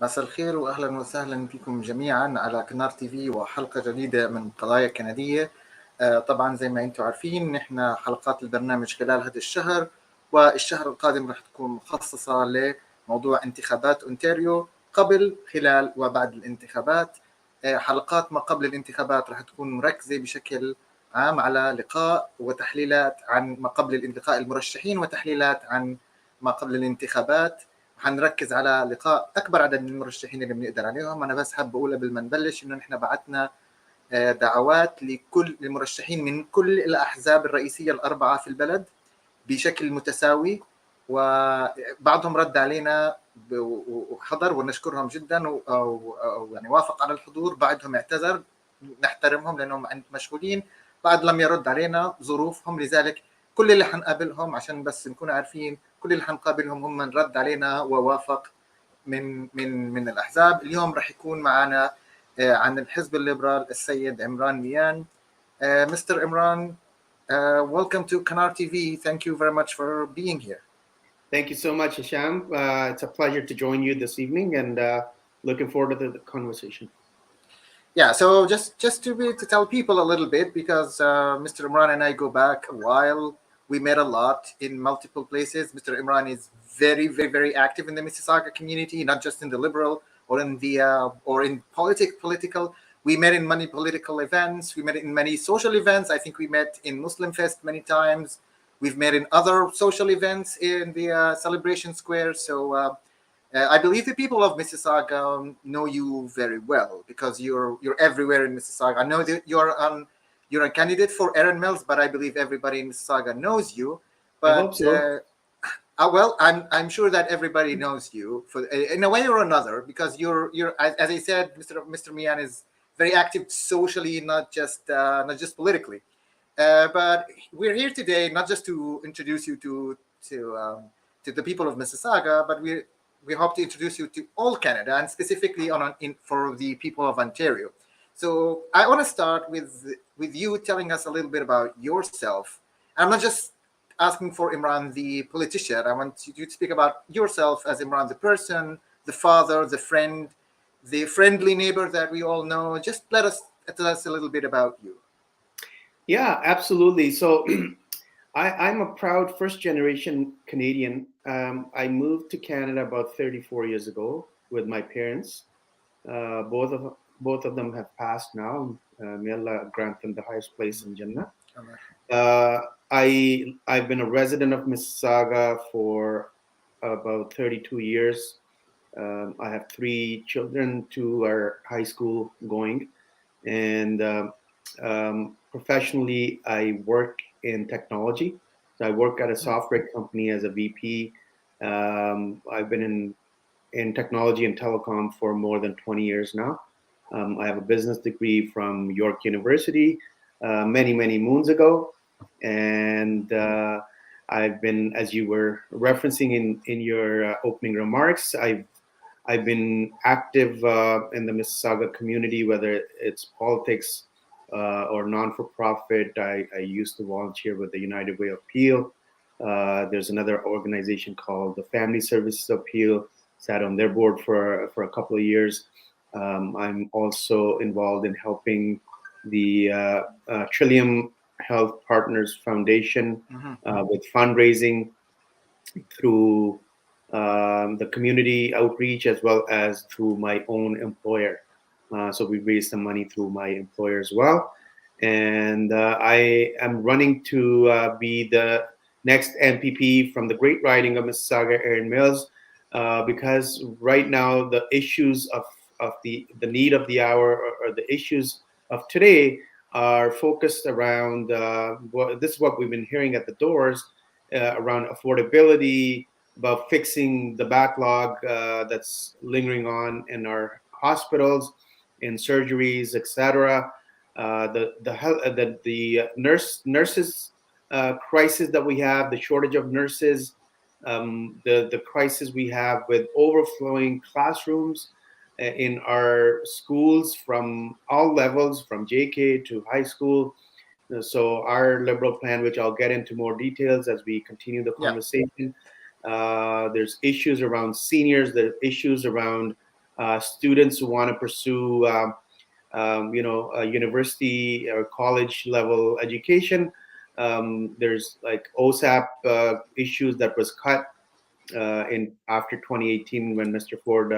مساء الخير واهلا وسهلا بكم جميعا على كنار تي في وحلقه جديده من قضايا كنديه. طبعا زي ما انتم عارفين نحن حلقات البرنامج خلال هذا الشهر والشهر القادم راح تكون مخصصه لموضوع انتخابات اونتاريو قبل خلال وبعد الانتخابات. حلقات ما قبل الانتخابات راح تكون مركزه بشكل عام على لقاء وتحليلات عن ما قبل الانتقاء المرشحين وتحليلات عن ما قبل الانتخابات. حنركز على لقاء اكبر عدد من المرشحين اللي بنقدر عليهم. انا بس حاب اقول قبل ما نبلش انه نحن بعثنا دعوات لكل المرشحين من كل الاحزاب الرئيسيه الاربعه في البلد بشكل متساوي، وبعضهم رد علينا وحضر ونشكرهم جدا أو يعني وافق على الحضور، بعضهم اعتذر نحترمهم لانهم مشغولين، بعض لم يرد علينا ظروفهم. لذلك كل اللي حنقابلهم عشان بس نكون عارفين كل اللي حنقابلهم هم من رد علينا ووافق من الاحزاب. اليوم راح يكون معنا عن الحزب الليبرال السيد عمران ميان. Mr. Imran, welcome to Kanar TV. Thank you very much for being here. Thank you so much, Hisham. It's a pleasure to join you this evening, and looking forward to the conversation. Yeah, so just to tell people a little bit, because Mr. Imran and I go back a while. We met a lot in multiple places. Mr. Imran is very, very, very active in the Mississauga community, not just in the liberal or in the or in political. We met in many political events. We met in many social events. I think we met in Muslim Fest many times. We've met in other social events in the Celebration Square. So I believe the people of Mississauga know you very well because you're everywhere in Mississauga. I know that you're a candidate for Erin Mills, but I believe everybody in Mississauga knows you. But I hope so. well, I'm sure that everybody knows you for in a way or another, because you're as I said, Mr. Mian is very active socially, not just politically. But we're here today not just to introduce you to the people of Mississauga, but we hope to introduce you to all Canada, and specifically for the people of Ontario. So I want to start with you telling us a little bit about yourself. I'm not just asking for Imran the politician. I want you to speak about yourself as Imran the person, the father, the friend, the friendly neighbor that we all know. Just tell us a little bit about you. Yeah, absolutely. So I'm a proud first-generation Canadian. I moved to Canada about 34 years ago with my parents. Both of them have passed now. May Allah grant them the highest place in Jannah. I've been a resident of Mississauga for about 32 years. I have 3 children, 2 are high school going, and professionally I work in technology. So I work at a software company as a VP. I've been in technology and telecom for more than 20 years now. I have a business degree from York University many moons ago, and I've been, as you were referencing in your opening remarks, I've been active in the Mississauga community, whether it's politics or non-for-profit. I used to volunteer with the United Way Appeal. There's another organization called the Family Services Appeal. Sat on their board for a couple of years. I'm also involved in helping the Trillium Health Partners Foundation with fundraising through the community outreach, as well as through my own employer. So we raised some money through my employer as well. And I am running to be the next MPP from the great riding of Mississauga-Erin Mills, because right now the issues of the need of the hour, or the issues of today, are focused around this is what we've been hearing at the doors, around affordability, about fixing the backlog that's lingering on in our hospitals, in surgeries, etc. The nurses crisis that we have, the shortage of nurses, the crisis we have with overflowing classrooms in our schools from all levels, from JK to high school. So our Liberal plan, which I'll get into more details as we continue the conversation, there's issues around seniors, there's issues around students who want to pursue, a university or college level education. There's like OSAP issues that was cut in after 2018 when Mr. Ford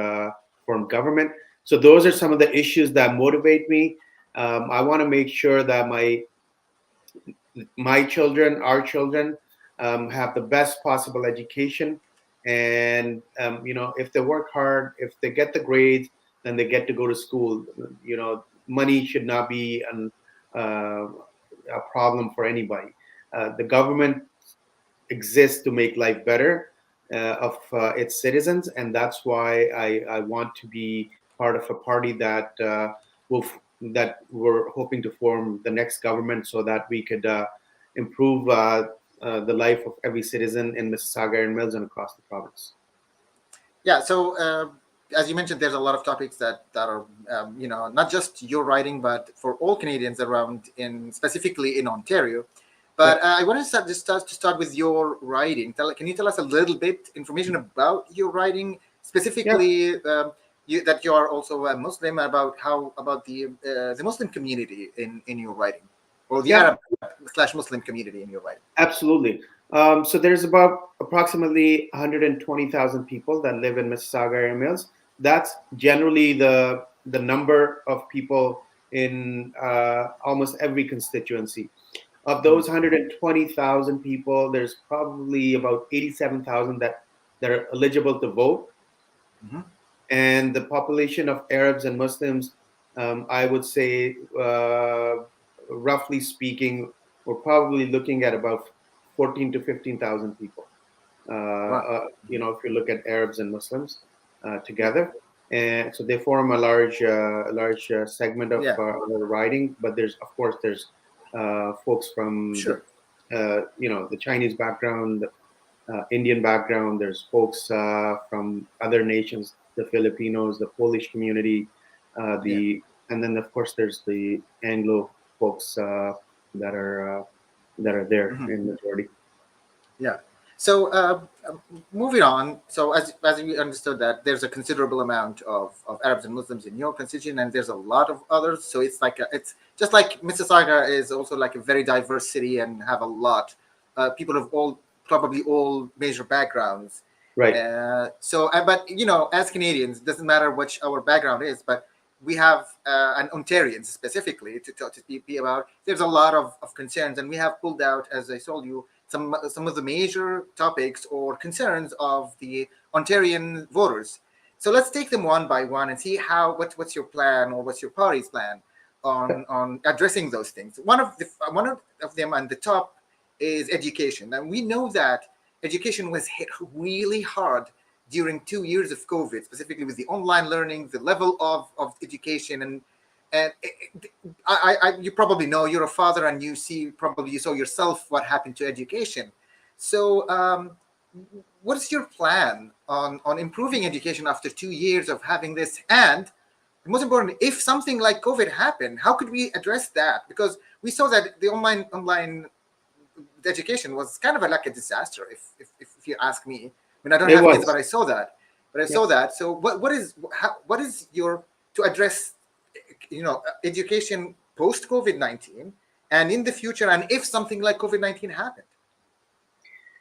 formed government. So those are some of the issues that motivate me. I want to make sure that my children, our children, have the best possible education. And if they work hard, if they get the grades, then they get to go to school. Money should not be a problem for anybody. The government exists to make life better of its citizens, and that's why I want to be part of a party that that we're hoping to form the next government so that we could improve the life of every citizen in Mississauga-Erin Mills and across the province. Yeah. So as you mentioned, there's a lot of topics that are not just your writing, but for all Canadians around, specifically in Ontario. But I want to start with your writing. Can you tell us a little bit information about your writing, specifically that you are also a Muslim, about the Muslim community in your writing, or the Arab/Muslim community in your writing? Absolutely. So there's about approximately 120,000 people that live in Mississauga-Erin Mills. That's generally the number of people in almost every constituency. Of those 120,000 people, there's probably about 87,000 that are eligible to vote. Mm-hmm. And the population of Arabs and Muslims, I would say, roughly speaking, we're probably looking at about 14 to 15,000 people. Wow. If you look at Arabs and Muslims together, and so they form a large segment of our writing. But there's folks from the Chinese background, Indian background. There's folks from other nations, the Filipinos, the Polish community, and then of course there's the Anglo folks that are there in majority. Yeah. So moving on. So as we understood that there's a considerable amount of Arabs and Muslims in your constitution, and there's a lot of others. So it's it's just like Mississauga is also like a very diverse city and have a lot people of probably all major backgrounds. Right. But as Canadians, it doesn't matter which our background is, but we have and Ontarians specifically to speak about. There's a lot of concerns, and we have pulled out, as I told you, some of the major topics or concerns of the Ontarian voters. So let's take them one by one and see what's your plan, or what's your party's plan on addressing those things. One of them on the top is education, and we know that education was hit really hard during 2 years of COVID, specifically with the online learning, the level of education, and you probably know, you're a father, and you saw yourself what happened to education. So what is your plan on improving education after 2 years of having this? And most important, if something like COVID happened, how could we address that? Because we saw that the online education was kind of like a disaster, if you ask me. I mean, I don't have kids, but I saw that. So what is your, to address education post COVID-19 and in the future, and if something like COVID-19 happened?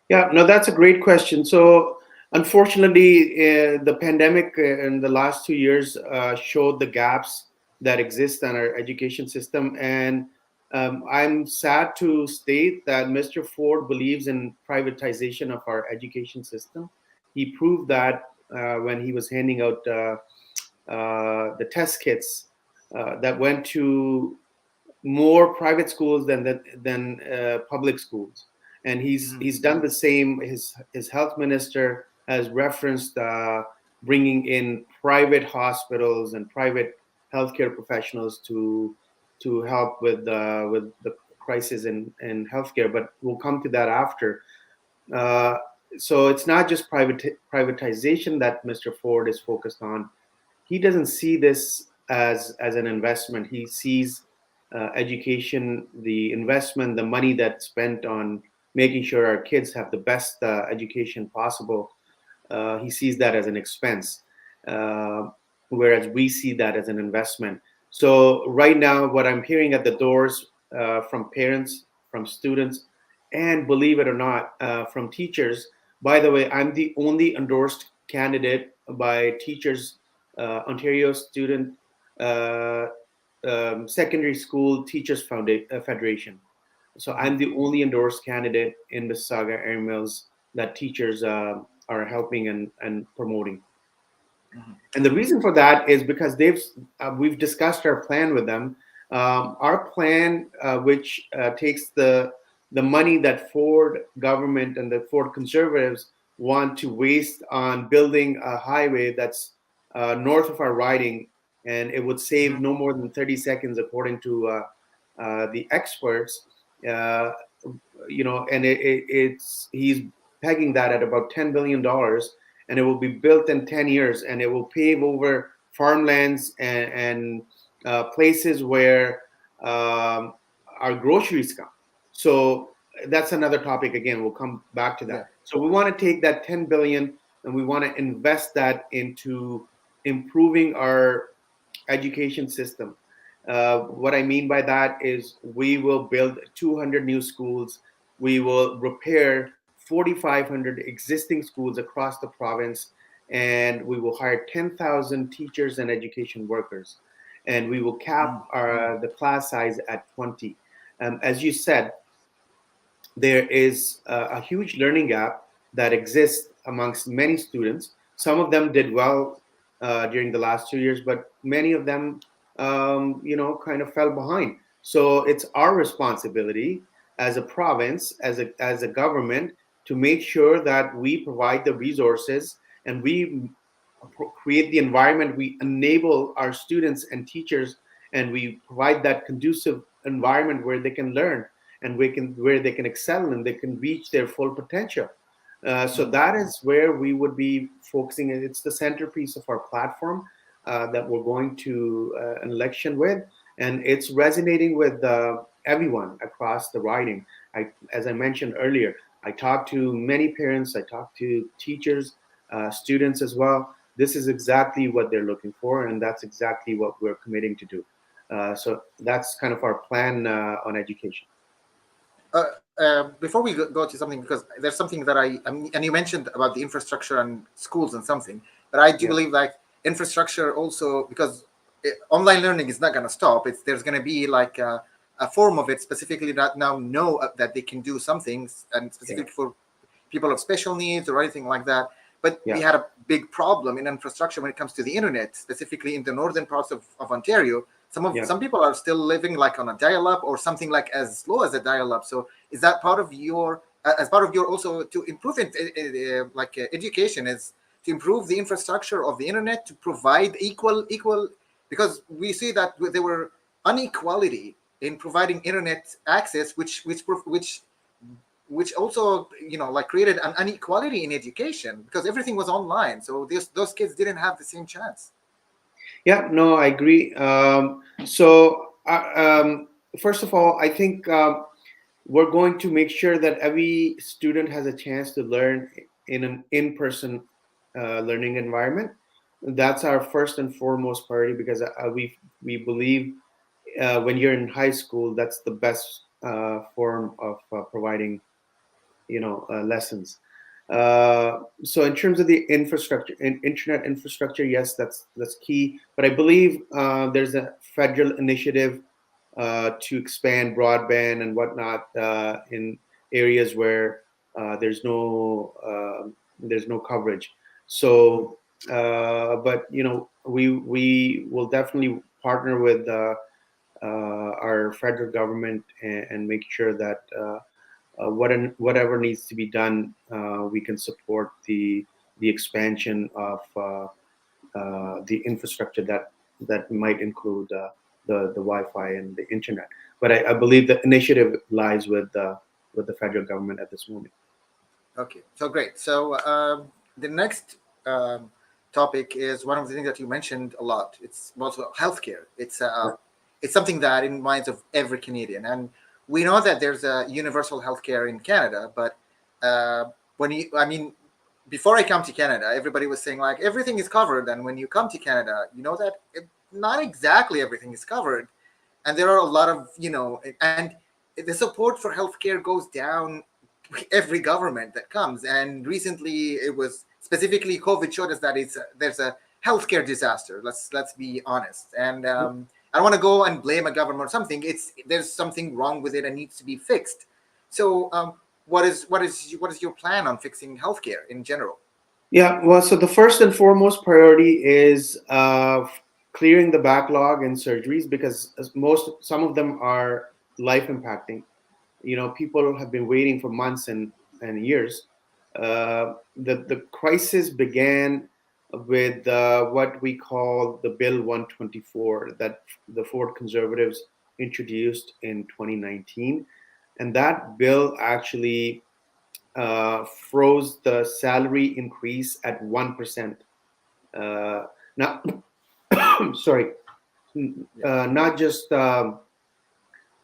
Yeah, no, that's a great question. So unfortunately, the pandemic in the last 2 years showed the gaps that exist in our education system. And I'm sad to state that Mr. Ford believes in privatization of our education system. He proved that when he was handing out the test kits that went to more private schools than public schools. And he's done the same. His health minister has referenced bringing in private hospitals and private healthcare professionals to help with the crisis in healthcare. But we'll come to that after. So it's not just privatization that Mr. Ford is focused on. He doesn't see this as an investment. He sees education, the investment, the money that's spent on making sure our kids have the best education possible. He sees that as an expense. whereas we see that as an investment. So right now, what I'm hearing at the doors from parents, from students, and believe it or not, from teachers. By the way, I'm the only endorsed candidate by Teachers Ontario Student Secondary School Teachers Federation. So I'm the only endorsed candidate in Mississauga-Erin Mills that teachers are helping and promoting. And the reason for that is because we've discussed our plan with them. Our plan, which takes the money that Ford government and the Ford conservatives want to waste on building a highway that's north of our riding, and it would save no more than 30 seconds, according to the experts. And he's pegging that at about $10 billion, and it will be built in 10 years, and it will pave over farmlands and places where our groceries come. So that's another topic. Again, we'll come back to that. Yeah. So we want to take that 10 billion and we want to invest that into improving our education system. What I mean by that is we will build 200 new schools. We will repair 4,500 existing schools across the province, and we will hire 10,000 teachers and education workers. And we will cap the class size at 20. As you said, there is a huge learning gap that exists amongst many students. Some of them did well during the last 2 years, but many of them kind of fell behind. So it's our responsibility as a province, as a government, to make sure that we provide the resources and we create the environment, we enable our students and teachers, and we provide that conducive environment where they can learn and where they can excel and they can reach their full potential. So that is where we would be focusing. It's the centerpiece of our platform that we're going to an election with, and it's resonating with everyone across the riding. As I mentioned earlier, I talked to many parents, I talked to teachers, students as well. This is exactly what they're looking for, and that's exactly what we're committing to do. So that's kind of our plan on education. Before we go to something, because there's something that and you mentioned about the infrastructure and schools and something, but I do believe like infrastructure also, because online learning is not going to stop. There's going to be like a form of it specifically that now know that they can do some things, and specifically for people of special needs or anything like that. But we had a big problem in infrastructure when it comes to the internet, specifically in the northern parts of Ontario. Some people are still living like on a dial-up or something like as slow as a dial-up. So is that part of your, as part of your also to improve education, is to improve the infrastructure of the internet to provide equal, because we see that there were inequality in providing internet access, which also created an inequality in education because everything was online. So those kids didn't have the same chance. Yeah, no, I agree. First of all, I think we're going to make sure that every student has a chance to learn in an in-person learning environment. That's our first and foremost priority, because we believe when you're in high school, that's the best form of providing lessons. So in terms of the infrastructure, internet infrastructure, yes, that's key. But I believe there's a federal initiative to expand broadband and whatnot in areas where there's no coverage. So, but we will definitely partner with our federal government and make sure that whatever needs to be done, we can support the expansion of the infrastructure that might include the Wi-Fi and the internet. But I believe the initiative lies with the federal government at this moment. Okay, so great. So the next topic is one of the things that you mentioned a lot. It's also healthcare. It's something that in minds of every Canadian, and we know that there's a universal healthcare in Canada, but before I come to Canada, everybody was saying like everything is covered, and when you come to Canada, you know that not exactly everything is covered, and there are a lot of and the support for healthcare goes down every government that comes. And recently, it was specifically COVID showed us that there's a healthcare disaster. Let's be honest. And I don't want to go and blame a government or something. There's something wrong with it and needs to be fixed. So, what is your plan on fixing healthcare in general? Yeah, well, so the first and foremost priority is clearing the backlog in surgeries, because some of them are life impacting. People have been waiting for months and years. The crisis began with what we call the Bill 124 that the Ford Conservatives introduced in 2019, and that bill actually froze the salary increase at 1%. Now, sorry, not just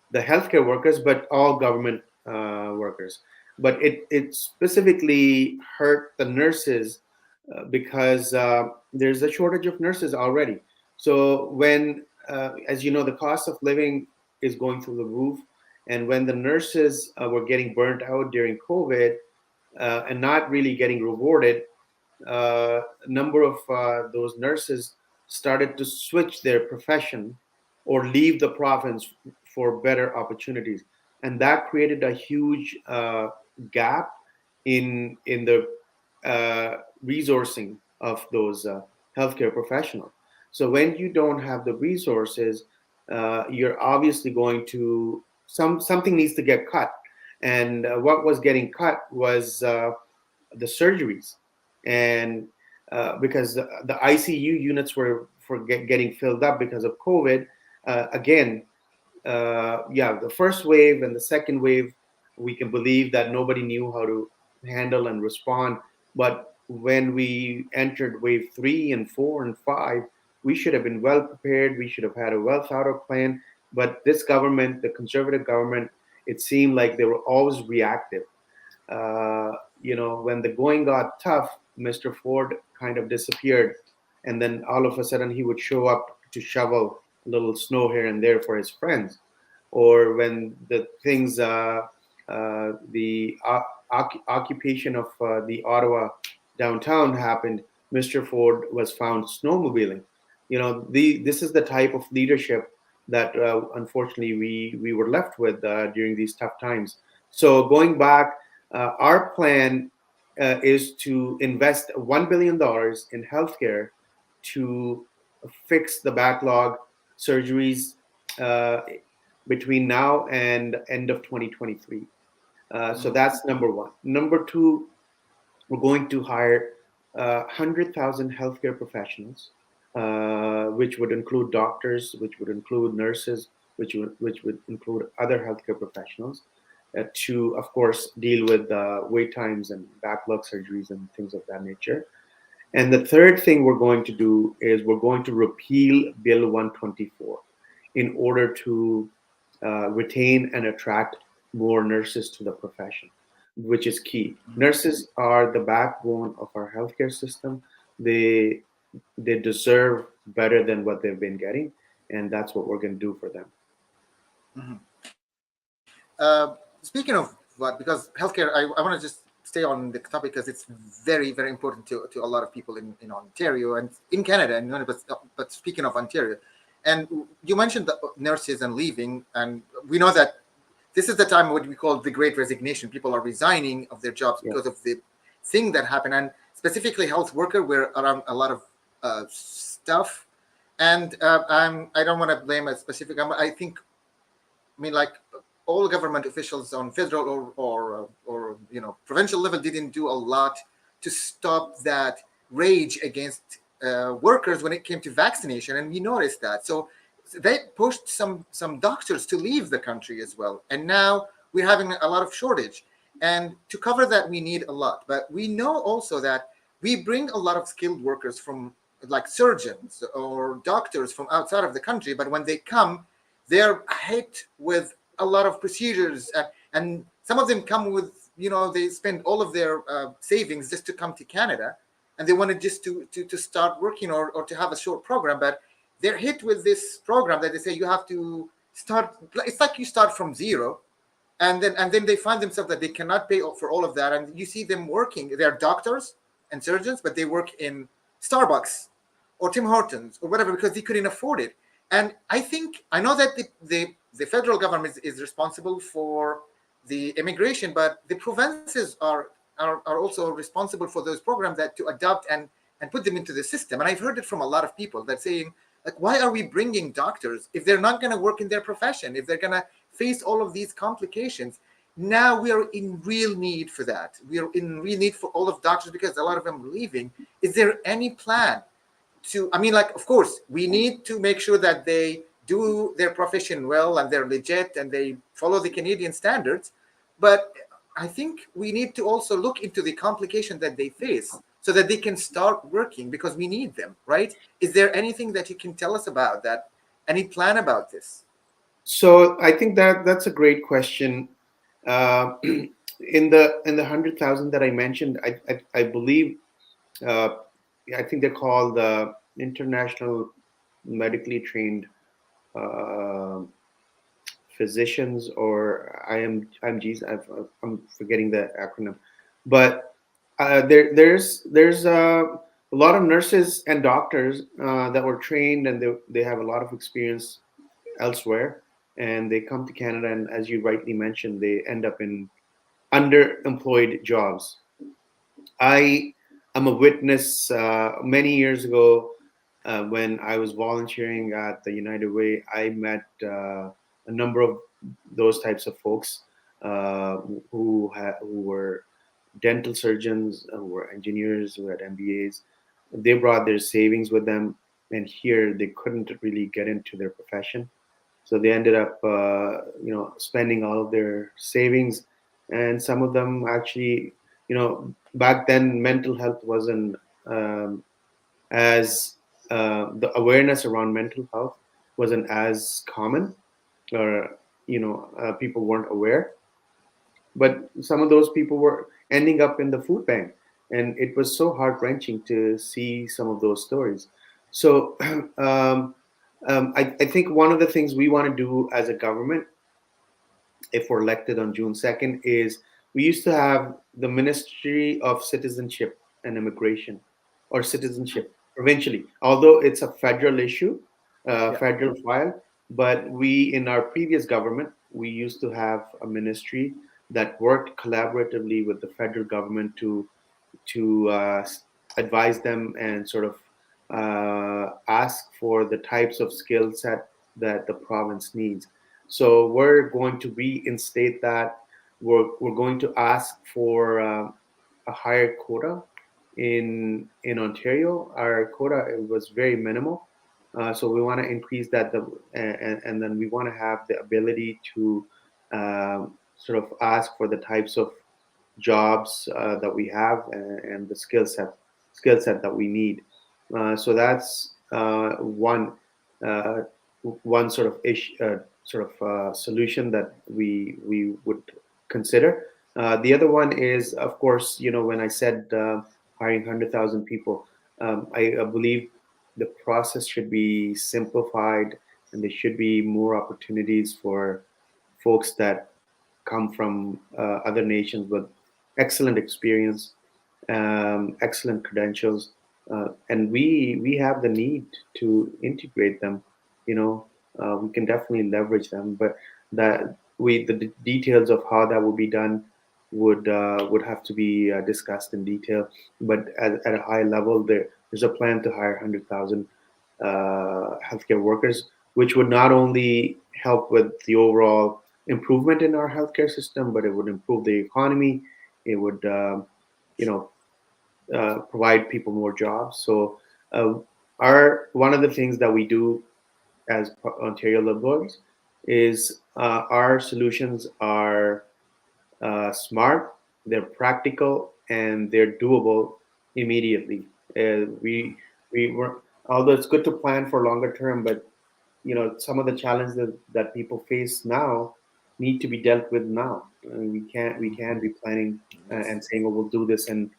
the healthcare workers, but all government workers. But it specifically hurt the nurses because there's a shortage of nurses already. So when, as you know, the cost of living is going through the roof, and when the nurses were getting burnt out during COVID and not really getting rewarded, a number of those nurses started to switch their profession or leave the province for better opportunities, and that created a huge gap in the resourcing of those healthcare professionals. So when you don't have the resources, you're obviously going to something needs to get cut, and what was getting cut was the surgeries, and because the ICU units were getting filled up because of COVID. Again, the first wave and the second wave, we can believe that nobody knew how to handle and respond. But when we entered wave 3 and 4 and 5, we should have been well prepared. We should have had a well thought out plan. But this government, the Conservative government, it seemed like they were always reactive. When the going got tough, Mr. Ford kind of disappeared, and then all of a sudden he would show up to shovel a little snow here and there for his friends. Or when the things, occupation of the Ottawa downtown happened, Mr. Ford was found snowmobiling. This is the type of leadership that unfortunately we were left with during these tough times. So going back, our plan is to invest $1 billion in healthcare to fix the backlog surgeries between now and end of 2023. So that's number one. Number two, we're going to hire 100,000 healthcare professionals, which would include doctors, which would include nurses, which would include other healthcare professionals, to, of course, deal with wait times and backlog surgeries and things of that nature. And the third thing we're going to do is we're going to repeal Bill 124 in order to retain and attract more nurses to the profession, which is key. Nurses are the backbone of our healthcare system. They deserve better than what they've been getting, and that's what we're going to do for them. Speaking of what, because healthcare, I want to just stay on the topic because it's very, very important to a lot of people in Ontario and in Canada. And but speaking of Ontario, and you mentioned the nurses and leaving, and we know that this is the time what we call the Great Resignation. People are resigning of their jobs because of the thing that happened, and specifically health worker, we're around a lot of stuff. And I don't want to blame a specific. I mean, like all government officials on federal or provincial level didn't do a lot to stop that rage against workers when it came to vaccination, and we noticed that. So they pushed some doctors to leave the country as well, and now we're having a lot of shortage. And to cover that, we need a lot. But we know also that we bring a lot of skilled workers from, like surgeons or doctors from outside of the country, but when they come, they're hit with a lot of procedures, and some of them come with they spend all of their savings just to come to Canada, and they wanted just to start working or to have a short program, but they're hit with this program that they say you have to start. It's like you start from zero, and then they find themselves that they cannot pay for all of that, and you see them working. They're doctors and surgeons, but they work in Starbucks or Tim Hortons or whatever because they couldn't afford it. And I know that the federal government is responsible for the immigration, but the provinces are also responsible for those programs that to adopt and put them into the system. And I've heard it from a lot of people that saying, like, why are we bringing doctors if they're not going to work in their profession, if they're going to face all of these complications? Now we are in real need for that. We are in real need for all of doctors because a lot of them are leaving. Is there any plan to, I mean, like, of course, we need to make sure that they do their profession well and they're legit and they follow the Canadian standards. But I think we need to also look into the complication that they face so that they can start working because we need them, right? Is there anything that you can tell us about that? Any plan about this? So I think that's a great question. In the 100,000 that I mentioned, I believe I think they're called international medically trained uh, physicians or IMGs. I'm forgetting the acronym, but there's a lot of nurses and doctors that were trained and they have a lot of experience elsewhere, and they come to Canada, and as you rightly mentioned, they end up in underemployed jobs. I am a witness. Many years ago, when I was volunteering at the United Way, I met a number of those types of folks who were dental surgeons, who were engineers, who had MBAs. They brought their savings with them, and here they couldn't really get into their profession, so they ended up, spending all of their savings, and some of them actually, back then mental health wasn't as the awareness around mental health wasn't as common, or people weren't aware. But some of those people were ending up in the food bank, and it was so heart wrenching to see some of those stories. So I think one of the things we want to do as a government, if we're elected on June 2nd, is we used to have the Ministry of Citizenship and Immigration, or citizenship provincially, although it's a federal issue, Yeah. federal file. But we, in our previous government, we used to have a ministry that worked collaboratively with the federal government to advise them and sort of ask for the types of skill set that the province needs. So we're going to reinstate that. We're going to ask for a higher quota in Ontario. Our quota was very minimal, so we want to increase that. And then we want to have the ability to sort of ask for the types of jobs that we have, and the skill set that we need. So that's uh, one sort of solution that we would consider. The other one is, of course, when I said hiring 100,000 people, I believe the process should be simplified, and there should be more opportunities for folks that come from other nations with excellent experience, excellent credentials, and we have the need to integrate them. We can definitely leverage them, but the details of how that will be done would have to be discussed in detail. But at a high level, there's a plan to hire 100,000 healthcare workers, which would not only help with the overall improvement in our healthcare system, but it would improve the economy. It would, provide people more jobs. So, our one of the things that we do as Ontario Liberals is our solutions are smart, they're practical, and they're doable immediately. We were, although it's good to plan for longer term, but some of the challenges that people face now need to be dealt with now. We can't be planning and saying, "Oh, we'll do this in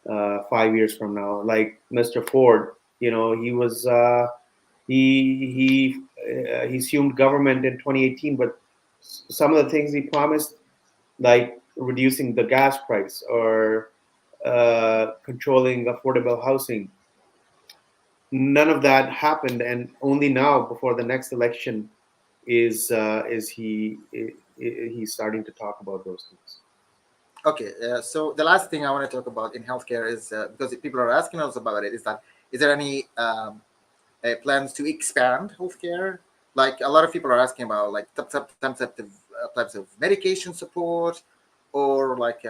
5 years from now." Like Mr. Ford, he was he assumed government in 2018, but some of the things he promised, like reducing the gas price or controlling affordable housing, none of that happened, and only now, before the next election, is he's starting to talk about those things. Okay, so the last thing I want to talk about in healthcare is because people are asking us about it, is there any plans to expand healthcare? Like a lot of people are asking about like types of medication support, or like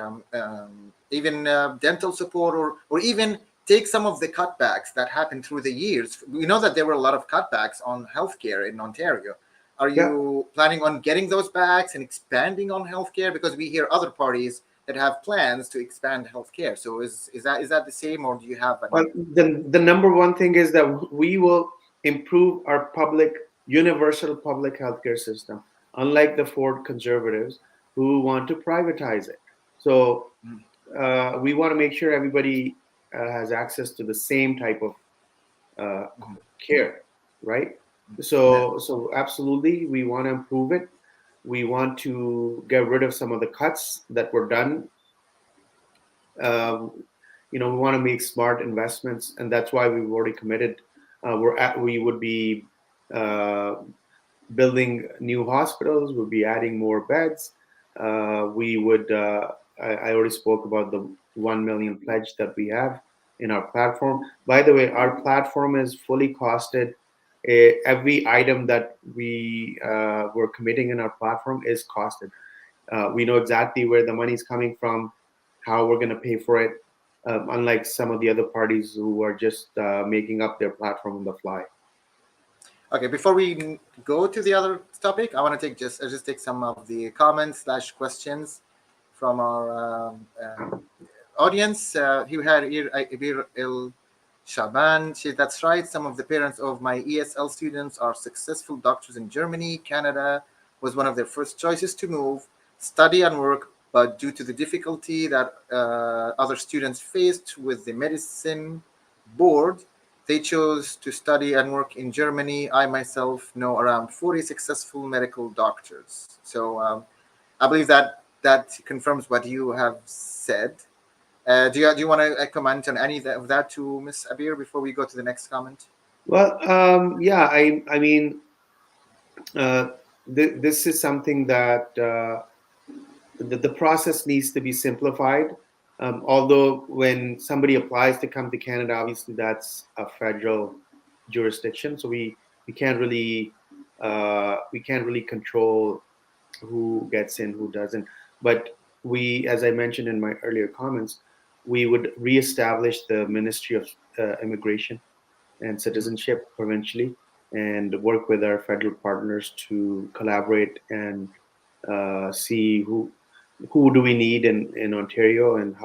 even dental support, or even take some of the cutbacks that happened through the years. We know that there were a lot of cutbacks on healthcare in Ontario. Are Yeah. you planning on getting those backs and expanding on healthcare? Because we hear other parties that have plans to expand healthcare. So is that the same, or do you have Well, any? the number one thing is that we will improve our universal public healthcare system, unlike the Ford conservatives who want to privatize it. So we want to make sure everybody has access to the same type of uh, care, right? Yeah. So absolutely, we want to improve it. We want to get rid of some of the cuts that were done. Um, we want to make smart investments, and that's why we've already committed. We would be uh, building new hospitals. We'll be adding more beds. We would. I already spoke about the 1 million pledge that we have in our platform. By the way, our platform is fully costed. Every item that we're committing in our platform is costed. We know exactly where the money's coming from, how we're going to pay for it, unlike some of the other parties who are just making up their platform on the fly. Okay, before we go to the other topic, I want to just take some of the comments slash questions from our audience. He had here Ibir El Shaban. That's right. Some of the parents of my ESL students are successful doctors in Germany. Canada was one of their first choices to move, study, and work. But due to the difficulty that other students faced with the medicine board, they chose to study and work in Germany. I myself know around 40 successful medical doctors. So I believe that confirms what you have said. Do you want to comment on any of that to Miss Abir before we go to the next comment? Well, yeah, I mean, uh, this is something that the process needs to be simplified. Although when somebody applies to come to Canada, obviously that's a federal jurisdiction, so we can't really control who gets in, who doesn't. But we, as I mentioned in my earlier comments, we would reestablish the Ministry of Immigration and Citizenship provincially, and work with our federal partners to collaborate and see who do we need in Ontario, and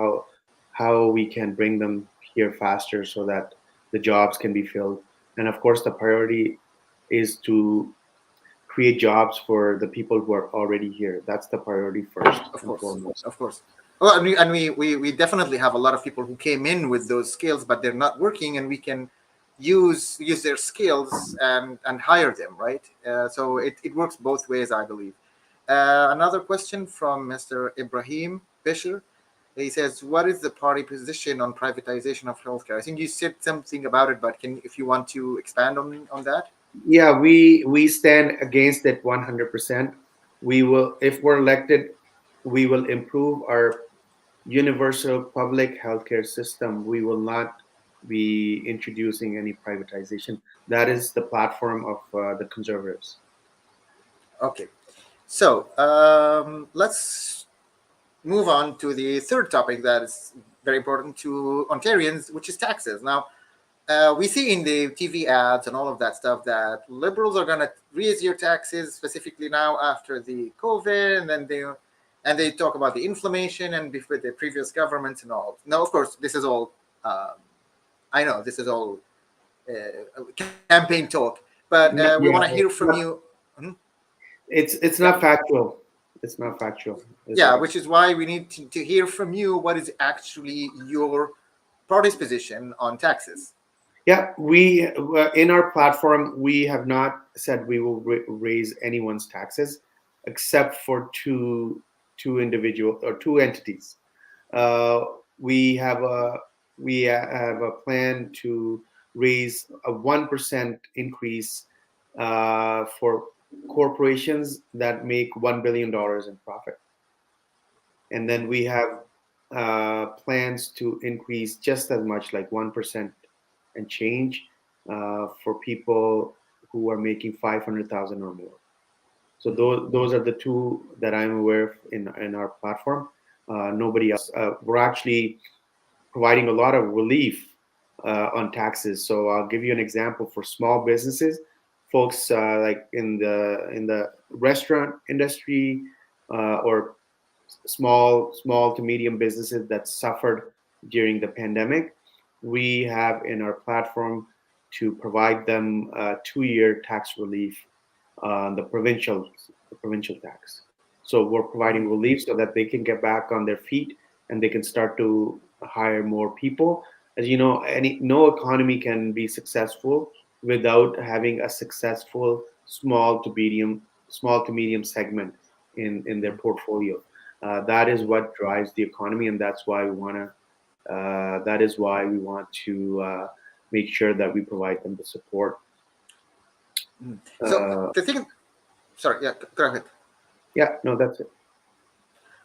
how we can bring them here faster so that the jobs can be filled. And of course, the priority is to create jobs for the people who are already here. That's the priority first Of and course, foremost. of course. Well, and we definitely have a lot of people who came in with those skills, but they're not working, and we can use their skills and hire them, right? So it works both ways, I believe. Another question from Mr. Ibrahim Bisher. He says, "What is the party position on privatization of healthcare?" I think you said something about it, but if you want to expand on that? Yeah, we stand against it 100%. We will, if we're elected, we will improve our universal public healthcare system. We will not be introducing any privatization. That is the platform of the conservatives. Okay, so let's move on to the third topic that is very important to Ontarians, which is taxes. Now, we see in the TV ads and all of that stuff that liberals are going to raise your taxes, specifically now after the COVID, and then they talk about the inflammation and before the previous governments and all. Now, of course, this is all. I know this is all campaign talk, but we want to Yeah, hear from you. Mhm. it's Yeah. not factual. It's not factual. Yeah, which is why we need to hear from you what is actually your party's position on taxes. Yeah, we in our platform we have not said we will raise anyone's taxes, except for two individual or two entities. Uh, we have a plan to raise a 1% increase for corporations that make $1 billion in profit, and then we have plans to increase just as much, like 1% and change, for people who are making 500,000 or more. So those are the two that I'm aware of in our platform. Nobody else. We're actually providing a lot of relief on taxes. So I'll give you an example for small businesses, folks like in the restaurant industry, or small to medium businesses that suffered during the pandemic. We have in our platform to provide them 2-year tax relief on the provincial tax. So we're providing relief so that they can get back on their feet and they can start to hire more people. As you know, no economy can be successful without having a successful small to medium segment in their portfolio. That is what drives the economy, and that's why we want to. That is why we want to make sure that we provide them the support. So the thing, sorry, yeah, go ahead. Yeah, no, that's it.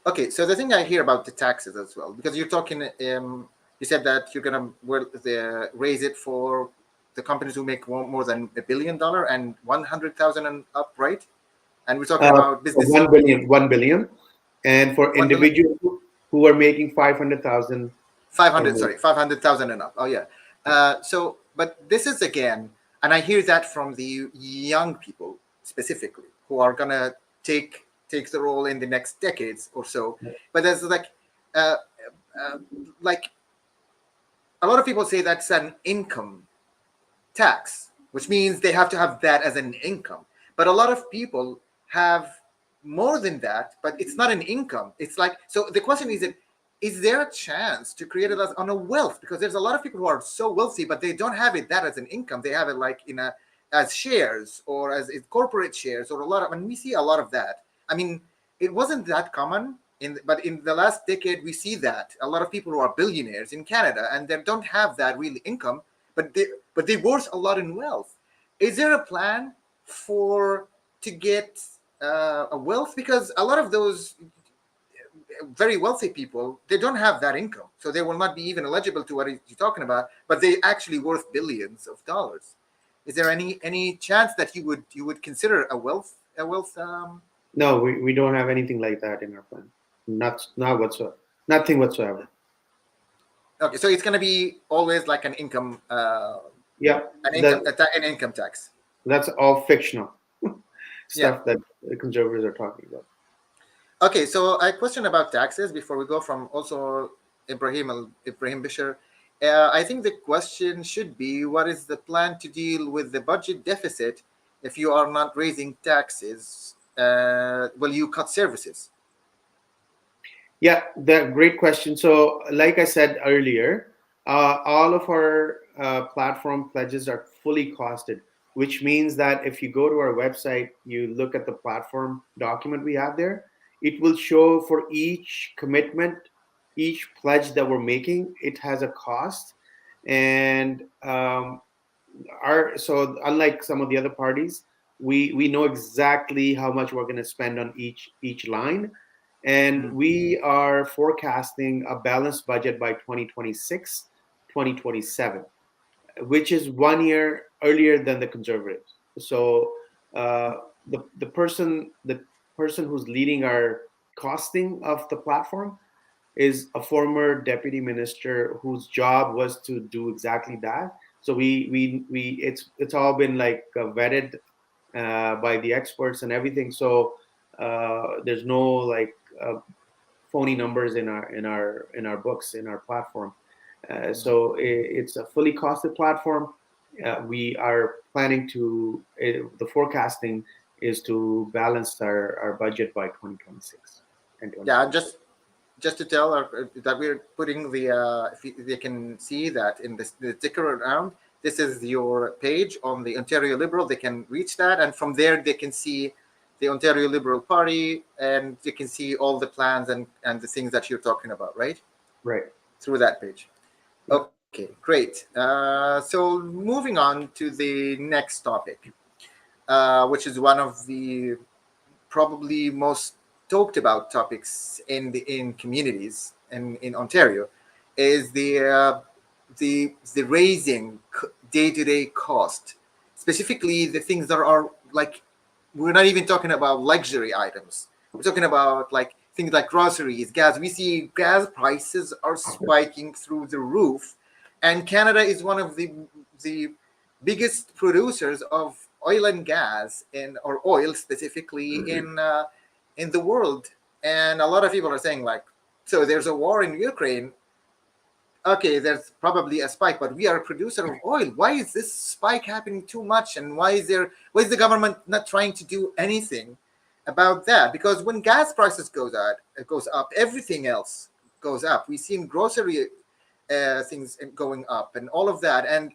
Okay, so the thing I hear about the taxes as well, because you're talking, you said that you're gonna raise it for the companies who make more than $1 billion and 100,000 and up, right? And we're talking about business. 1 billion, and for individuals who are making 500,000. 500,000 and up. Oh yeah. But this is again, and I hear that from the young people specifically who are gonna take the role in the next decades or so. But there's like a lot of people say that's an income tax, which means they have to have that as an income. But a lot of people have more than that, but it's not an income. It's like, so the question is there a chance to create it as on a wealth? Because there's a lot of people who are so wealthy, but they don't have that as an income. They have it like as shares or as corporate shares or and we see a lot of that. I mean, it wasn't that common but in the last decade, we see that a lot of people who are billionaires in Canada and they don't have that real income, but they worth a lot in wealth. Is there a plan to get a wealth? Because a lot of those very wealthy people, they don't have that income, so they will not be even eligible to what you're talking about. But they actually worth billions of dollars. Is there any chance that you would consider a wealth? No, we don't have anything like that in our plan. Not whatsoever. Nothing whatsoever. Okay, so it's going to be always like an income. Yeah, an income tax. That's all fictional stuff that the conservatives are talking about. Okay, so a question about taxes before we go from also Ibrahim Bishar. I think the question should be, what is the plan to deal with the budget deficit if you are not raising taxes? Will you cut services? Yeah, great question. So, like I said earlier, all of our platform pledges are fully costed, which means that if you go to our website, you look at the platform document we have there, it will show for each commitment, each pledge that we're making, it has a cost. And so unlike some of the other parties, we know exactly how much we're going to spend on each line. And we are forecasting a balanced budget by 2026, 2027, which is 1 year earlier than the conservatives. So the person who's leading our costing of the platform is a former deputy minister whose job was to do exactly that. So it's all been like vetted by the experts and everything. So there's no like phony numbers in our books, in our platform. So it's a fully costed platform. We are planning to the forecasting is to balance our budget by 2026 and Yeah, 2027. just to tell that we're putting if they can see that in the ticker around, this is your page on the Ontario Liberal. They can reach that, and from there they can see the Ontario Liberal Party, and they can see all the plans and the things that you're talking about, right? Right. Through that page. Yeah. Okay, great. So moving on to the next topic, which is one of the probably most talked about topics in communities in Ontario, is the raising day-to-day cost, specifically the things that are like, we're not even talking about luxury items. We're talking about like things like groceries, gas. We see gas prices are spiking through the roof, and Canada is one of the biggest producers of oil and gas or oil specifically in the world. And a lot of people are saying like, so there's a war in Ukraine. Okay, there's probably a spike, but we are a producer of oil. Why is this spike happening too much? And why is the government not trying to do anything about that? Because when gas prices goes up, everything else goes up. We've seen grocery things going up and all of that. And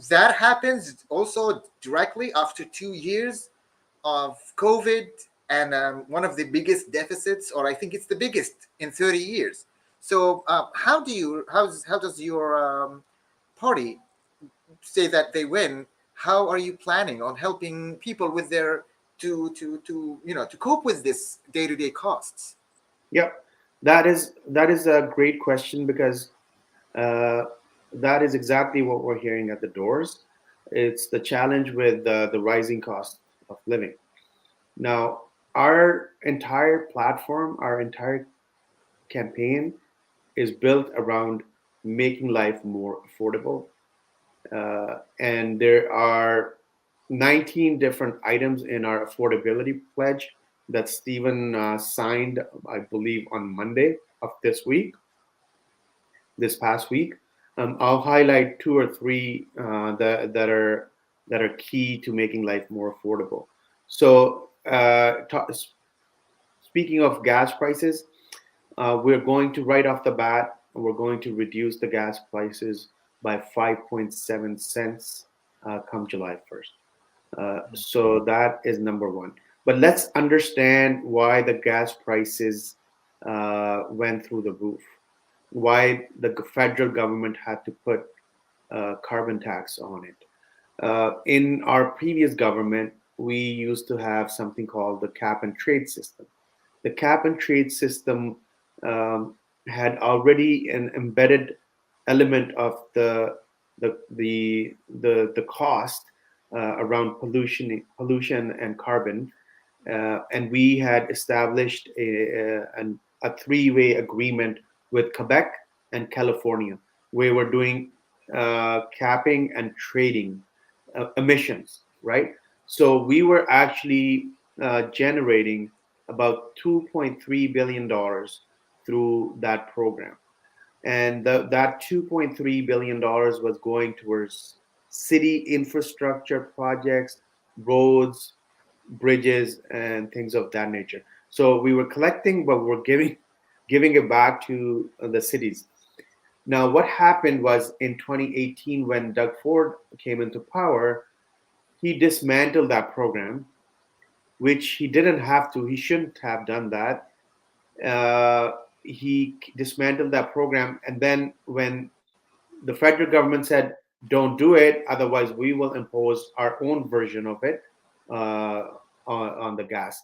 that happens also directly after 2 years of COVID and one of the biggest deficits, or I think it's the biggest in 30 years. So how does your party say that they win? How are you planning on helping people with their to cope with this day-to-day costs? Yep. That is a great question because uh, that is exactly what we're hearing at the doors. It's the challenge with the rising cost of living. Now, our entire platform, our entire campaign is built around making life more affordable. And there are 19 different items in our affordability pledge that Stephen signed, I believe, on Monday of this past week. I'll highlight two or three that are key to making life more affordable. So, speaking of gas prices, we're going to right off the bat, we're going to reduce the gas prices by 5.7 cents come July 1st. So that is number one. But let's understand why the gas prices went through the roof, why the federal government had to put carbon tax on it. In our previous government, we used to have something called the cap and trade system. The cap and trade system um, had already an embedded element of the cost around pollution and carbon, and we had established a three-way agreement with Quebec and California, where we're doing capping and trading emissions, right? So we were actually generating about $2.3 billion through that program. And that $2.3 billion was going towards city infrastructure projects, roads, bridges, and things of that nature. So we were collecting, but we're giving it back to the cities. Now, what happened was in 2018, when Doug Ford came into power, he dismantled that program, which he didn't have to. He shouldn't have done that. He dismantled that program, and then when the federal government said, "Don't do it, otherwise we will impose our own version of it on the gas."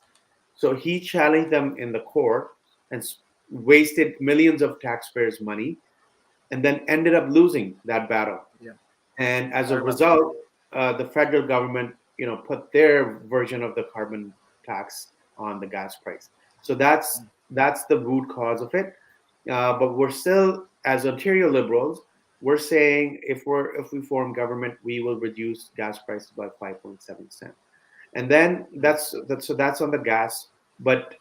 So he challenged them in the court and wasted millions of taxpayers' money, and then ended up losing that battle. Yeah, And as I a remember. result, the federal government, put their version of the carbon tax on the gas price. So that's the root cause of it. But we're still, as Ontario Liberals, we're saying if we form government, we will reduce gas prices by 5.7 cents. And then that's on the gas. But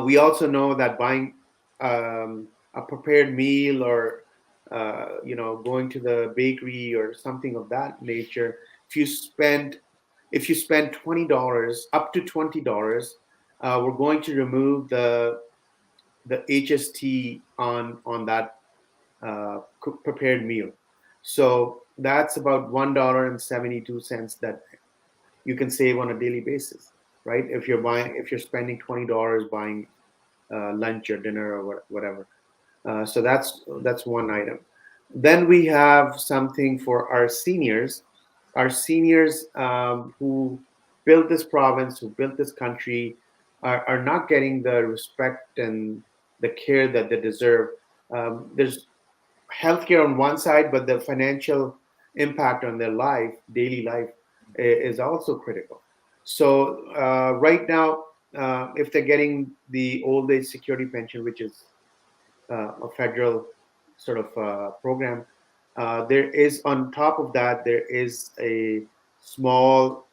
we also know that buying a prepared meal or going to the bakery or something of that nature, if you spend if you spend $20, up to $20, we're going to remove the HST on that prepared meal. So that's about $1.72 that you can save on a daily basis, right? If you're spending $20 buying lunch or dinner or whatever. So that's one item. Then we have something for our seniors. Our seniors who built this province, who built this country, are not getting the respect and the care that they deserve. There's healthcare on one side, but the financial impact on their life, daily life, is also critical. So right now, if they're getting the old age security pension, which is a federal sort of program, there is on top of that there is a small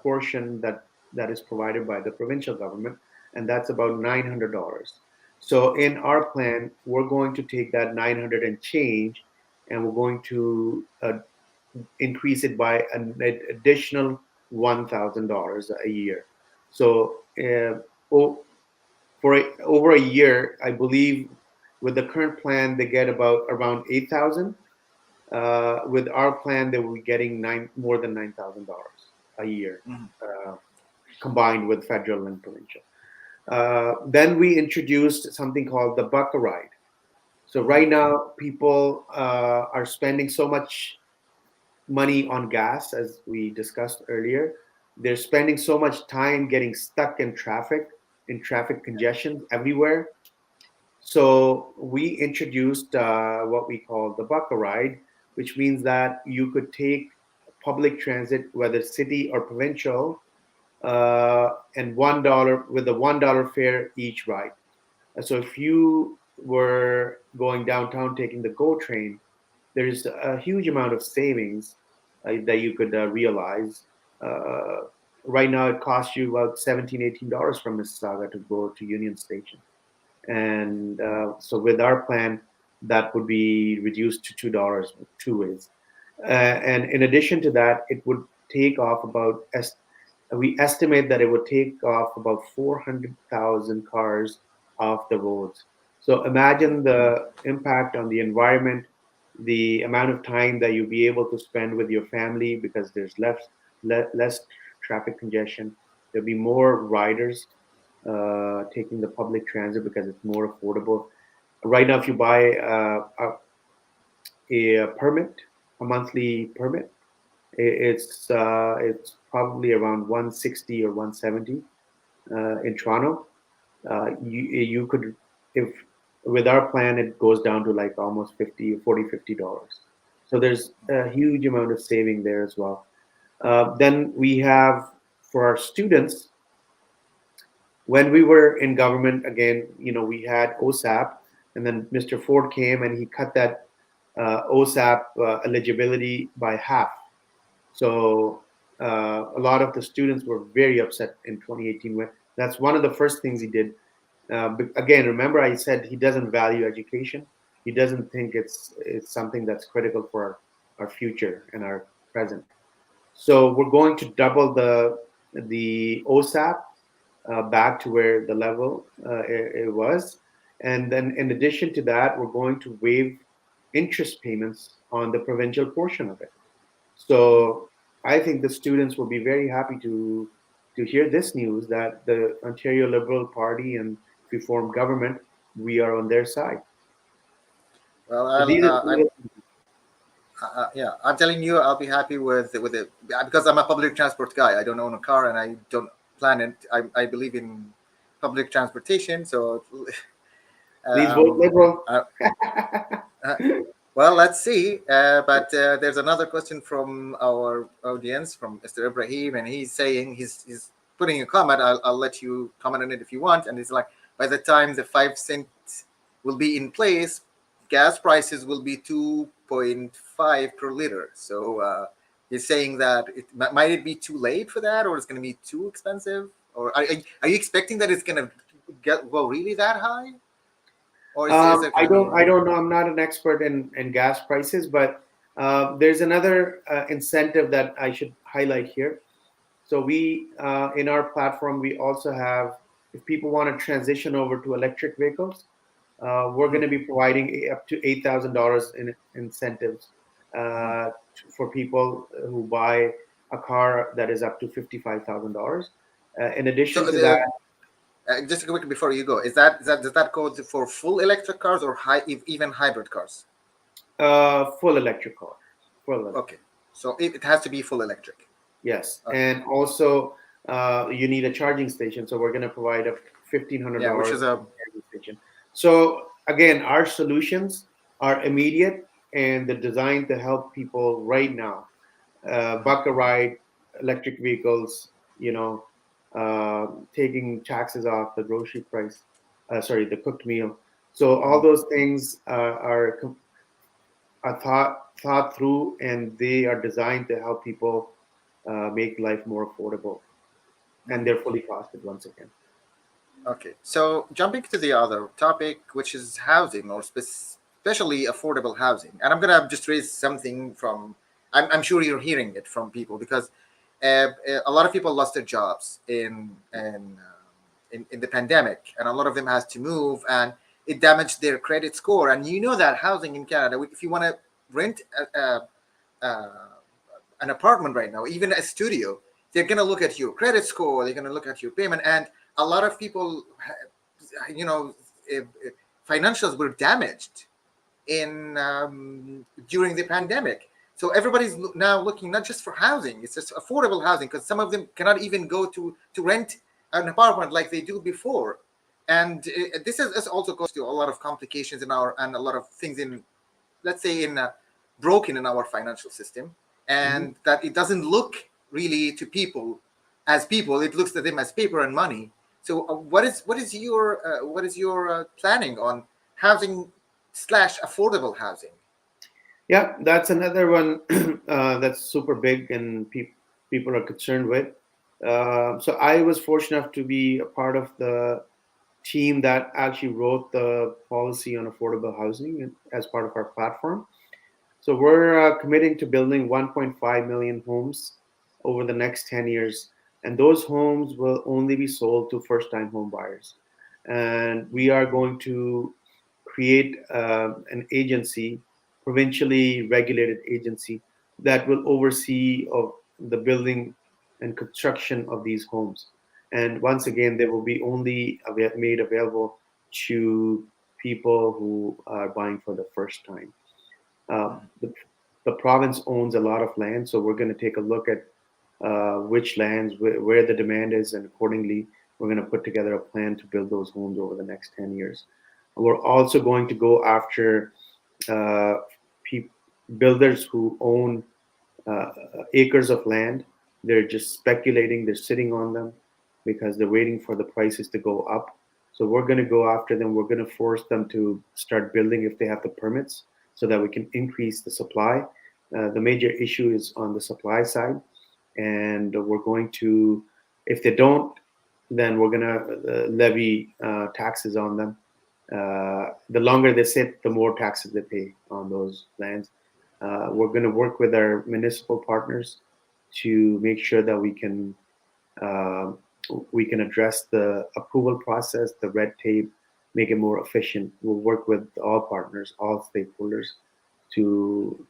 portion that is provided by the provincial government, and that's about $900. So in our plan, we're going to take that 900 and change, and we're going to increase it by an additional $1,000 a year. So over a year, I believe with the current plan, they get about around 8,000. With our plan, they will be getting more than $9,000 a year, combined with federal and provincial. Then we introduced something called the Bucca Ride. So right now, people are spending so much money on gas, as we discussed earlier. They're spending so much time getting stuck in traffic congestion everywhere. So we introduced what we call the Bucca Ride, which means that you could take public transit, whether city or provincial, and $1 with a $1 fare each ride. So if you were going downtown taking the GO train, there is a huge amount of savings that you could realize. Right now, it costs you about $17, $18 from Mississauga to go to Union Station. And so with our plan, that would be reduced to $2 two ways. And in addition to that, it would take off about, we estimate that it would take off about 400,000 cars off the roads. So imagine the impact on the environment, the amount of time that you'll be able to spend with your family because there's less traffic congestion. There'll be more riders taking the public transit because it's more affordable. Right now, if you buy a permit, a monthly permit, it's probably around 160 or 170 in Toronto. You could, if with our plan, it goes down to like almost $50. So there's a huge amount of saving there as well. Then we have for our students, when we were in government, again, we had OSAP, and then Mr. Ford came and he cut that OSAP eligibility by half. So a lot of the students were very upset in 2018. That's one of the first things he did. Again, remember I said he doesn't value education. He doesn't think it's something that's critical for our future and our present. So we're going to double the OSAP back to where the level it was. And then in addition to that, we're going to waive interest payments on the provincial portion of it. So I think the students will be very happy to hear this news that the Ontario Liberal Party, and if we form government, we are on their side. Well, yeah, I'm telling you, I'll be happy with it because I'm a public transport guy. I don't own a car, and I don't plan it. I believe in public transportation, so please vote Liberal. Well, let's see. But there's another question from our audience, from Mr. Ibrahim, and he's saying he's putting a comment. I'll let you comment on it if you want. And it's like, by the time the 5 cent will be in place, gas prices will be 2.5 per liter. So he's saying that might it be too late for that, or it's going to be too expensive, or are you expecting that it's going to go really that high? Or I don't know. I'm not an expert in gas prices, but there's another incentive that I should highlight here. So we, in our platform, we also have, if people want to transition over to electric vehicles, we're going to be providing up to $8,000 in incentives for people who buy a car that is up to $55,000. In So addition to that, just quick before you go, is that does that go for full electric cars or even hybrid cars? full electric car, full electric. Okay, so it has to be full electric. Yes, Okay. and also you need a charging station, so we're going to provide a Yeah, which $1,500 is a charging station. So again, our solutions are immediate and they're designed to help people right now. Bucca Ride, electric vehicles, taking taxes off the grocery price, the cooked meal. So all those things are thought through, and they are designed to help people make life more affordable, and they're fully costed once again. Okay, so jumping to the other topic, which is housing or especially affordable housing, and I'm gonna just raise something from. I'm sure you're hearing it from people because a lot of people lost their jobs in the pandemic, and a lot of them has to move, and it damaged their credit score. And you know that housing in Canada, if you want to rent a, an apartment right now, even a studio, they're going to look at your credit score, they're going to look at your payment, and a lot of people, you know, financials were damaged in during the pandemic. So everybody's now looking not just for housing; it's just affordable housing because some of them cannot even go to rent an apartment like they do before. And this also goes to a lot of complications in our and a lot of things in, let's say, in broken in our financial system, Mhm. and that it doesn't look really to people as people; it looks to them as paper and money. So what is your planning on housing slash affordable housing? Yeah, that's another one that's super big and people are concerned with. So I was fortunate enough to be a part of the team that actually wrote the policy on affordable housing as part of our platform. So we're committing to building 1.5 million homes over the next 10 years. And those homes will only be sold to first time home buyers. And we are going to create an agency, provincially regulated agency, that will oversee of the building and construction of these homes. And once again, they will be only made available to people who are buying for the first time. Uh, the, the province owns a lot of land, so we're going to take a look at which lands, where the demand is, and accordingly, we're going to put together a plan to build those homes over the next 10 years. We're also going to go after uh, pe- builders who own uh, acres of land. They're just speculating, they're sitting on them because they're waiting for the prices to go up. So we're going to go after them. We're going to force them to start building if they have the permits so that we can increase the supply. The major issue is on the supply side. And we're going to, if they don't, then we're going to levy taxes on them. The longer they sit, the more taxes they pay on those lands. We're going to work with our municipal partners to make sure that uh, we can address the approval process, the red tape, make it more efficient. We'll work with all partners, all stakeholders, to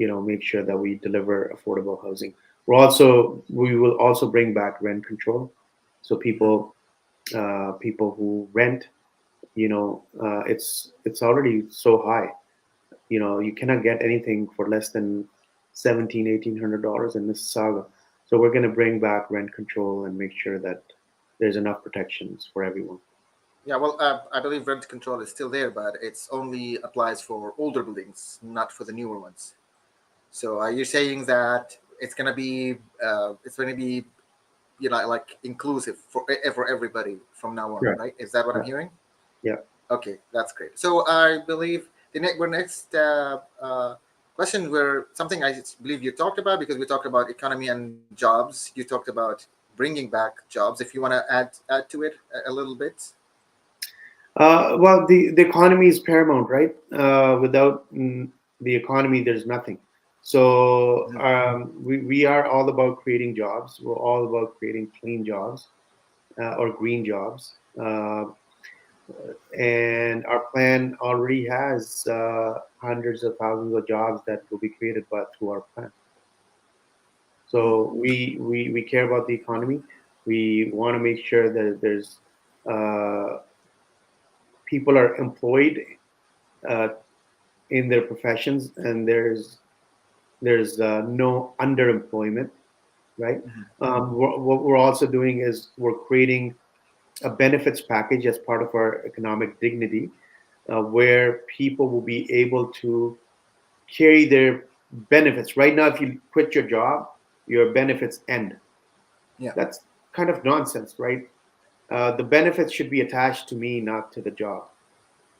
make sure that we deliver affordable housing. We will also bring back rent control, so people who rent, it's already so high. You cannot get anything for less than 1,700-1,800 in Mississauga. So we're going to bring back rent control and make sure that there's enough protections for everyone. Yeah, well, I believe rent control is still there, but it's only applies for older buildings, not for the newer ones. So are you saying that it's gonna be like inclusive for everybody from now on, Right. right? Is that what I'm Yeah. hearing? Yeah. Okay, that's great. So I believe next question were something I believe you talked about, because we talked about economy and jobs. You talked about bringing back jobs. If you want to add to it a little bit. Well, the economy is paramount, right? Without the economy, there's nothing. So we are all about creating jobs. We're all about creating clean jobs or green jobs. And our plan already has hundreds of thousands of jobs that will be created through our plan. So we care about the economy. We want to make sure that there's people are employed uh, in their professions, and there's no underemployment, right? What we're also doing is we're creating a benefits package as part of our economic dignity, where people will be able to carry their benefits. Right now, if you quit your job, your benefits end. Yeah. That's kind of nonsense, right? The benefits should be attached to me, not to the job.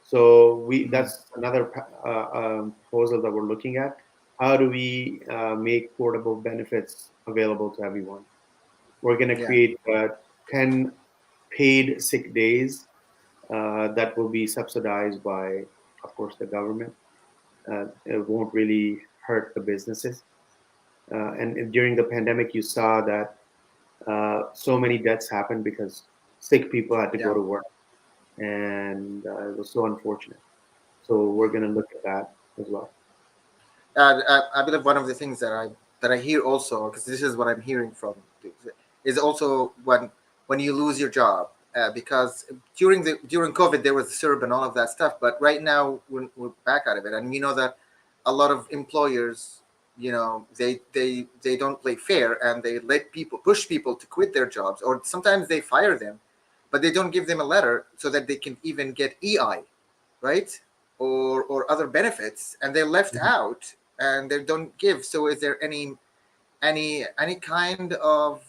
So that's another proposal that we're looking at. How do we make portable benefits available to everyone? We're going to Yeah. create 10 paid sick days that will be subsidized by, of course, the government. It won't really hurt the businesses. And during the pandemic, you saw that so many deaths happened because sick people had to go Yeah. to work, and it was so unfortunate. So we're going to look at that as well. I believe one of the things that I hear also, because this is what I'm hearing from, is also when you lose your job, because during COVID there was the CERB and all of that stuff, but right now we're back out of it, and we know that a lot of employers, they don't play fair, and they push people to quit their jobs, or sometimes they fire them, but they don't give them a letter so that they can even get EI, right? Or other benefits, and they're left out and they don't give. So is there any kind of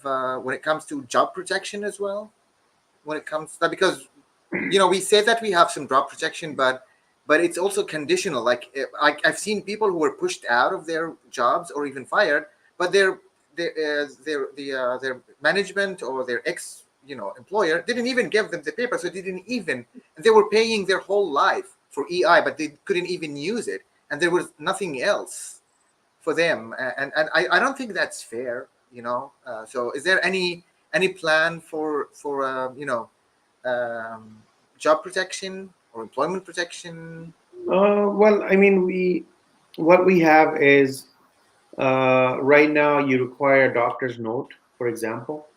when it comes to job protection as well, when it comes to that? Because we say that we have some job protection, but it's also conditional. Like I've seen people who were pushed out of their jobs or even fired, but their management or their ex employer didn't even give them the paper, so they didn't even, and they were paying their whole life for EI, but they couldn't even use it, and there was nothing else for them, and I don't think that's fair. So is there any plan for um, job protection or employment protection? Well, I mean, what we have is right now you require a doctor's note, for example.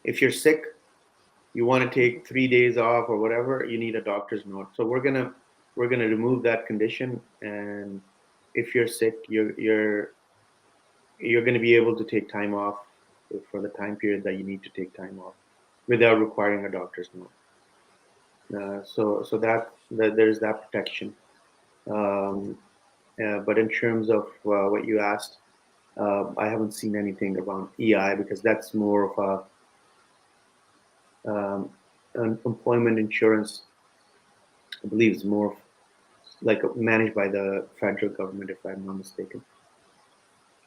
If you're sick, you want to take 3 days off or whatever, you need a doctor's note. So we're gonna remove that condition, and if you're sick, you're going to be able to take time off for the time period that you need to take time off without requiring a doctor's note. So that there's that protection. Um, but in terms of what you asked, I haven't seen anything about EI because that's more of an employment insurance. I believe it's more like managed by the federal government, if I'm not mistaken.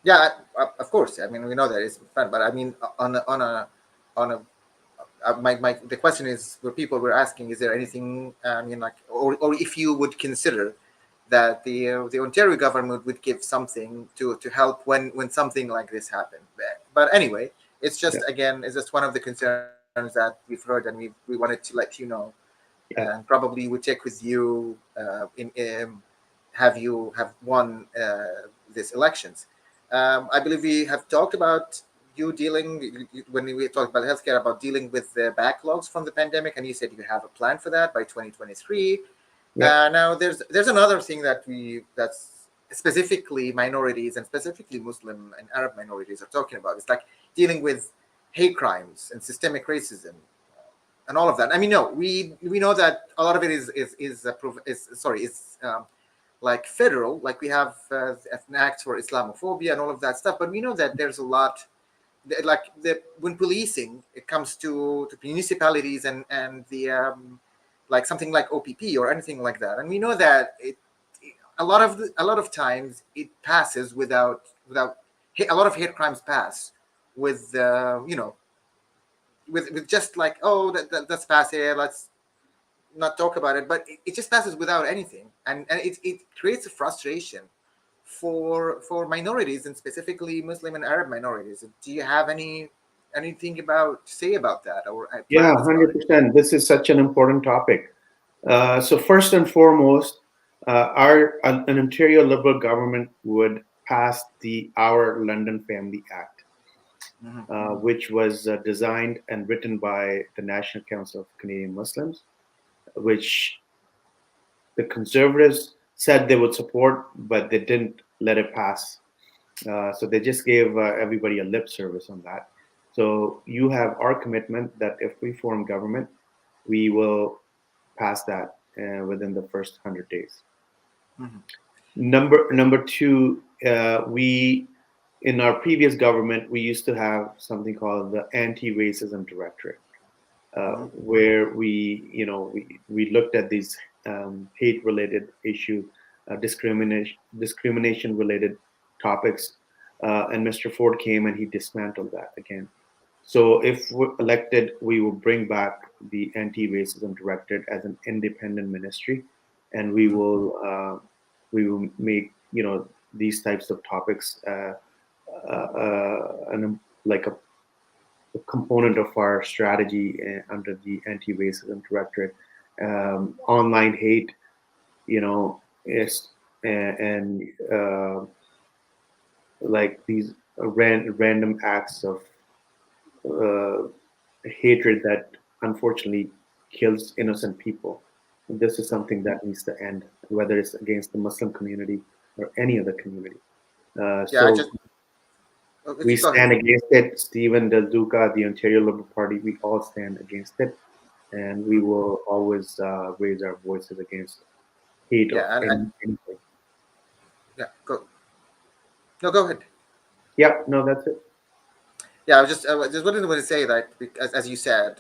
Yeah, of course. I mean, we know that it's fun, but I mean, on a the question is, where people were asking, is there anything, I mean, like, or if you would consider that the Ontario government would give something to help when something like this happened. But anyway, it's just, Yeah. again, it's just one of the concerns that we've heard, and we wanted to let you know, Yeah. and probably we'll check with you have you have won these elections. I believe we have talked about you dealing, when we talked about healthcare, about dealing with the backlogs from the pandemic, and you said you have a plan for that by 2023. Yeah. Now there's another thing that's specifically minorities, and specifically Muslim and Arab minorities, are talking about. It's like dealing with hate crimes and systemic racism and all of that. I mean, no, we know that a lot of it is like federal, like we have an act for Islamophobia and all of that stuff. But we know that there's a lot, like when policing, it comes to municipalities and the like something like OPP or anything like that, and we know that a lot of times it passes without a lot of hate crimes pass with with just like, oh, that's pass here, let's not talk about it, but it just passes without anything, and it creates a frustration for minorities, and specifically Muslim and Arab minorities. Do you have anything about to say about that, or Yeah, plans about it? 100%. This is such an important topic. So first and foremost, an Ontario Liberal government would pass the Our London Family Act, which was designed and written by the National Council of Canadian Muslims, which the Conservatives said they would support, but they didn't let it pass. So they just gave everybody a lip service on that. So you have our commitment that if we form government, we will pass that within the first 100 days. Mhm. Number two, we in our previous government we used to have something called the Anti-Racism Directorate, where we looked at these hate-related issue, discrimination related topics, and Mr. Ford came and he dismantled that again. So if we're elected, we will bring back the Anti-Racism Directorate as an independent ministry, and we will make these types of topics like a component of our strategy under the Anti-Racism Directorate. Online hate, is and like these random acts of hatred that unfortunately kills innocent people. This is something that needs to end, whether it's against the Muslim community or any other community. Yeah, I So just we go ahead. stand against it. Stephen Del Duca, the Ontario Liberal Party, we all stand against it, and we will always raise our voices against hate of Yeah, anything. yeah, go. No, go ahead. Yeah, no, that's it. Yeah, I just wanted to say that because, as you said,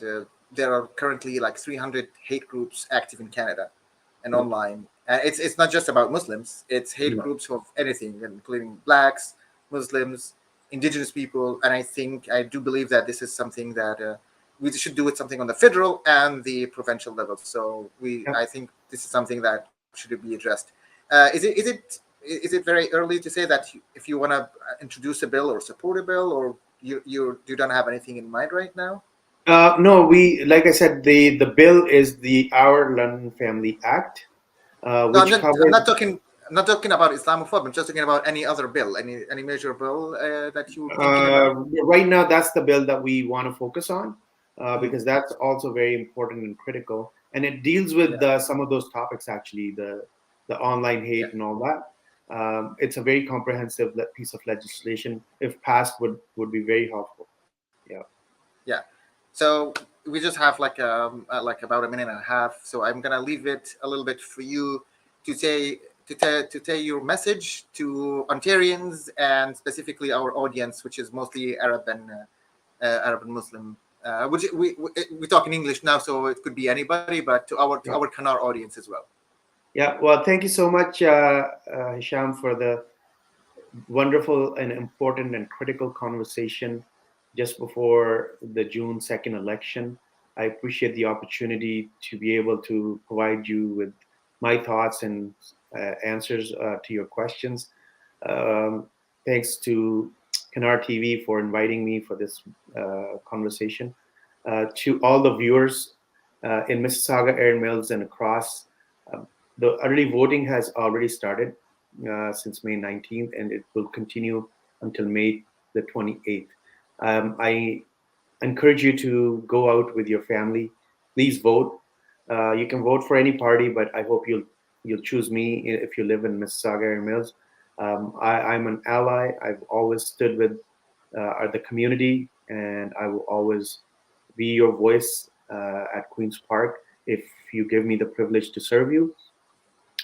there are currently like 300 hate groups active in Canada and Yeah, online. It's not just about Muslims. It's hate yeah, groups of anything, including blacks, Muslims, indigenous people. And I do believe that this is something that we should do with something on the federal and the provincial level. So yeah. I think this is something that should be addressed. Is it very early to say that if you want to introduce a bill or support a bill, or you don't have anything in mind right now? No, we like I said, the bill is the Our London Family Act, No, which I'm covers. not talking. I'm not talking about Islamophobia. I'm just talking about any other bill, any major bill that you're thinking about. Right now, that's the bill that we want to focus on Mm, because that's also very important and critical, and it deals yeah, with some of those topics actually, the online yeah, hate and all that. It's a very comprehensive piece of legislation. If passed, would be very helpful. Yeah. yeah. So we just have like about a minute and a half. So I'm gonna leave it a little bit for you to say to tell your message to Ontarians and specifically our audience, which is mostly Arab and Muslim. Which we talk in English now, so it could be anybody, but to our Kanar audience as well. Yeah. Well, thank you so much, Hisham, for the wonderful and important and critical conversation just before the June 2nd election. I appreciate the opportunity to be able to provide you with my thoughts and answers to your questions. Um, Thanks to Kanar TV for inviting me for this conversation. To all the viewers in Mississauga, Mills, and across, uh, the early voting has already started since May 19th, and it will continue until May the 28th. I encourage you to go out with your family. Please vote. You can vote for any party, but I hope you'll choose me if you live in Mississauga Mills. I'm an ally. I've always stood with the community, and I will always be your voice at Queen's Park if you give me the privilege to serve you.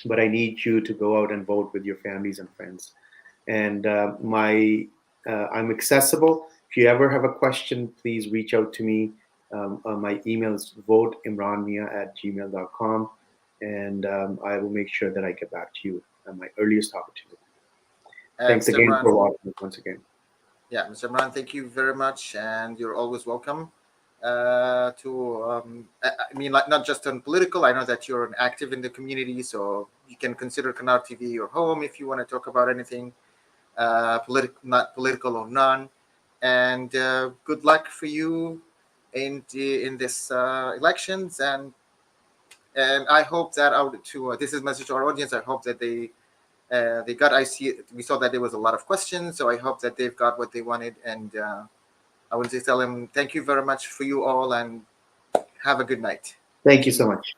But I need you to go out and vote with your families and friends. And I'm accessible. If you ever have a question, please reach out to me. My email is voteimranmia@gmail.com, and I will make sure that I get back to you at my earliest opportunity. Thanks Mr. again Imran, for watching once again. yeah, Mr. Imran, thank you very much, and you're always welcome. I mean, like, not just on political. I know that you're active in the community, so you can consider Kanar TV your home if you want to talk about anything, not political or none. And good luck for you in this elections. And I hope that this is a message to our audience. I hope that they got. We saw that there was a lot of questions, so I hope that they've got what they wanted. And I would just tell them thank you very much for you all, and have a good night. Thank you so much.